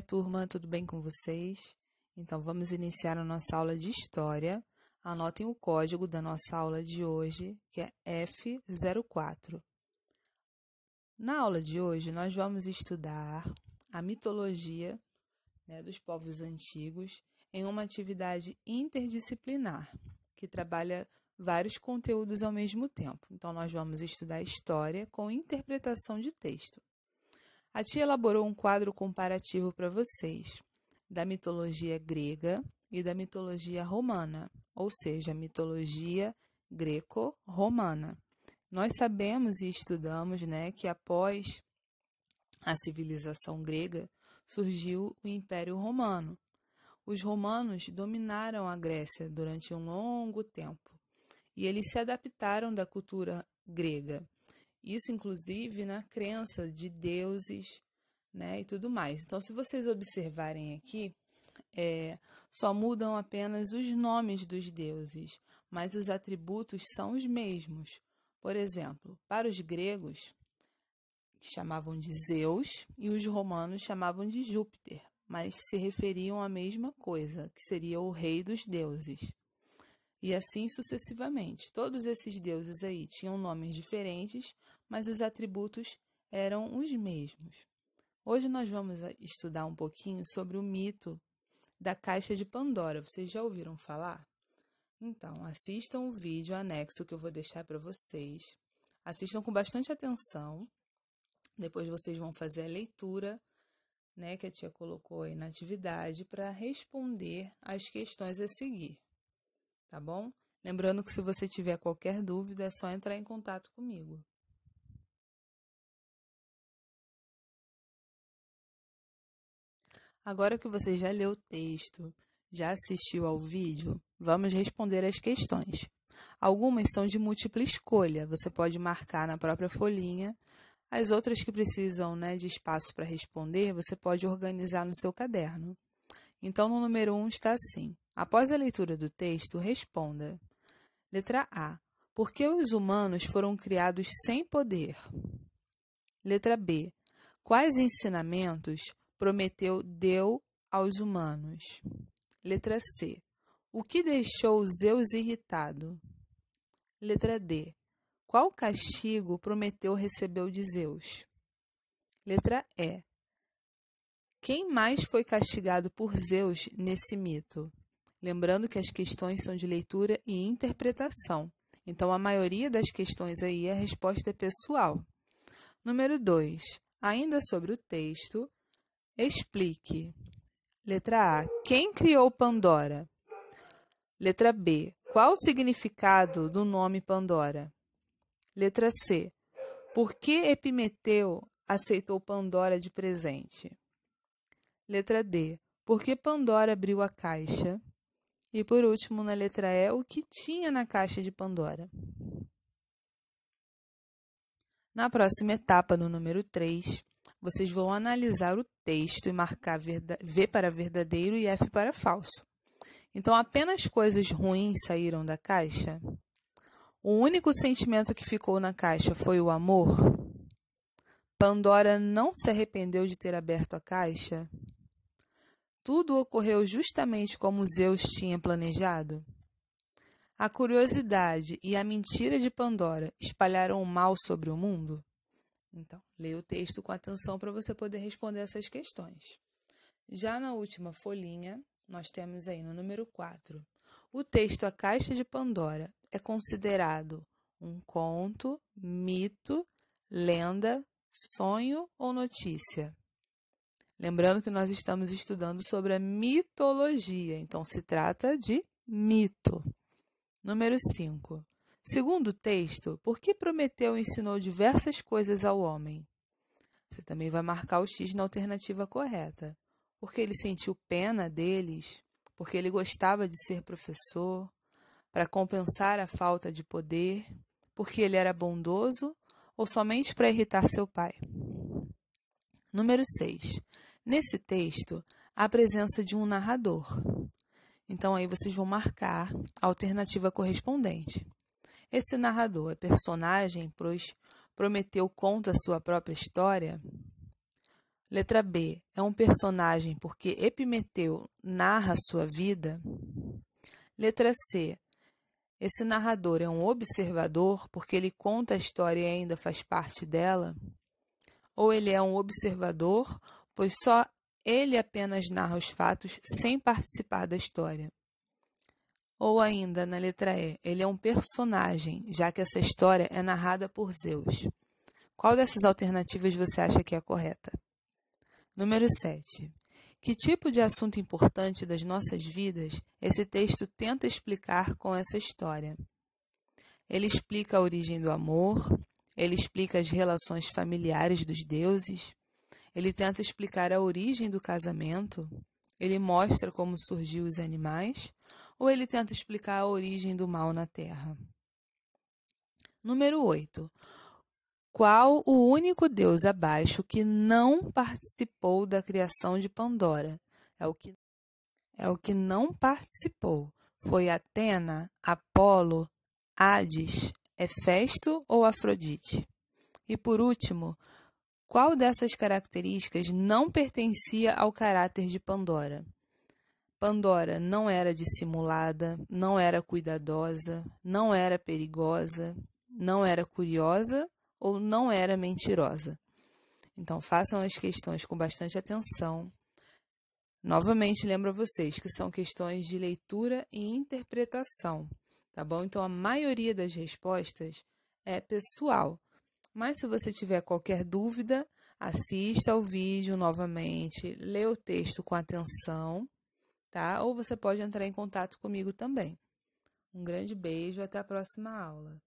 turma, tudo bem com vocês? Então, vamos iniciar a nossa aula de História. Anotem o código da nossa aula de hoje, que é F04. Na aula de hoje, nós vamos estudar a mitologia, dos povos antigos em uma atividade interdisciplinar, que trabalha vários conteúdos ao mesmo tempo. Então, nós vamos estudar História com interpretação de texto. A tia elaborou um quadro comparativo para vocês, da mitologia grega e da mitologia romana, ou seja, a mitologia greco-romana. Nós sabemos e estudamos, que após a civilização grega surgiu o Império Romano. Os romanos dominaram a Grécia durante um longo tempo e eles se adaptaram da cultura grega. Isso, inclusive, na crença de deuses, e tudo mais. Então, se vocês observarem aqui, só mudam apenas os nomes dos deuses, mas os atributos são os mesmos. Por exemplo, para os gregos, que chamavam de Zeus, e os romanos chamavam de Júpiter, mas se referiam à mesma coisa, que seria o rei dos deuses. E assim sucessivamente. Todos esses deuses aí tinham nomes diferentes, mas os atributos eram os mesmos. Hoje nós vamos estudar um pouquinho sobre o mito da Caixa de Pandora. Vocês já ouviram falar? Então, assistam o vídeo anexo que eu vou deixar para vocês. Assistam com bastante atenção. Depois vocês vão fazer a leitura, que a tia colocou aí na atividade para responder as questões a seguir. Tá bom? Lembrando que se você tiver qualquer dúvida, é só entrar em contato comigo. Agora que você já leu o texto, já assistiu ao vídeo, vamos responder as questões. Algumas são de múltipla escolha, você pode marcar na própria folhinha. As outras que precisam, de espaço para responder, você pode organizar no seu caderno. Então, no número 1 está assim. Após a leitura do texto, responda. Letra A. Por que os humanos foram criados sem poder? Letra B. Quais ensinamentos Prometeu deu aos humanos? Letra C. O que deixou Zeus irritado? Letra D. Qual castigo Prometeu recebeu de Zeus? Letra E. Quem mais foi castigado por Zeus nesse mito? Lembrando que as questões são de leitura e interpretação. Então, a maioria das questões aí, a resposta é pessoal. Número 2. Ainda sobre o texto, explique. Letra A. Quem criou Pandora? Letra B. Qual o significado do nome Pandora? Letra C. Por que Epimeteu aceitou Pandora de presente? Letra D. Por que Pandora abriu a caixa? E por último, na letra E, o que tinha na caixa de Pandora? Na próxima etapa, no número 3, vocês vão analisar o texto e marcar V para verdadeiro e F para falso. Então, apenas coisas ruins saíram da caixa? O único sentimento que ficou na caixa foi o amor? Pandora não se arrependeu de ter aberto a caixa? Tudo ocorreu justamente como Zeus tinha planejado? A curiosidade e a mentira de Pandora espalharam o mal sobre o mundo? Então, leia o texto com atenção para você poder responder essas questões. Já na última folhinha, nós temos aí no número 4. O texto A Caixa de Pandora é considerado um conto, mito, lenda, sonho ou notícia? Lembrando que nós estamos estudando sobre a mitologia, então se trata de mito. Número 5. Segundo o texto, por que Prometeu ensinou diversas coisas ao homem? Você também vai marcar o X na alternativa correta. Porque ele sentiu pena deles? Porque ele gostava de ser professor? Para compensar a falta de poder? Porque ele era bondoso? Ou somente para irritar seu pai? Número 6. Nesse texto, há a presença de um narrador. Então, aí vocês vão marcar a alternativa correspondente. Esse narrador é personagem, pois Prometeu conta a sua própria história? Letra B. É um personagem porque Epimeteu narra sua vida? Letra C. Esse narrador é um observador porque ele conta a história e ainda faz parte dela? Ou ele é um observador, pois só ele apenas narra os fatos sem participar da história? Ou ainda, na letra E, ele é um personagem, já que essa história é narrada por Zeus? Qual dessas alternativas você acha que é a correta? Número 7. Que tipo de assunto importante das nossas vidas esse texto tenta explicar com essa história? Ele explica a origem do amor, ele explica as relações familiares dos deuses, ele tenta explicar a origem do casamento, ele mostra como surgiu os animais, ou ele tenta explicar a origem do mal na Terra? Número 8. Qual o único deus abaixo que não participou da criação de Pandora? É o que não participou. Foi Atena, Apolo, Hades, Hefesto ou Afrodite? E por último, qual dessas características não pertencia ao caráter de Pandora? Pandora não era dissimulada, não era cuidadosa, não era perigosa, não era curiosa ou não era mentirosa. Então, façam as questões com bastante atenção. Novamente, lembro a vocês que são questões de leitura e interpretação, tá bom? Então, a maioria das respostas é pessoal. Mas se você tiver qualquer dúvida, assista ao vídeo novamente, lê o texto com atenção, tá? Ou você pode entrar em contato comigo também. Um grande beijo, até a próxima aula.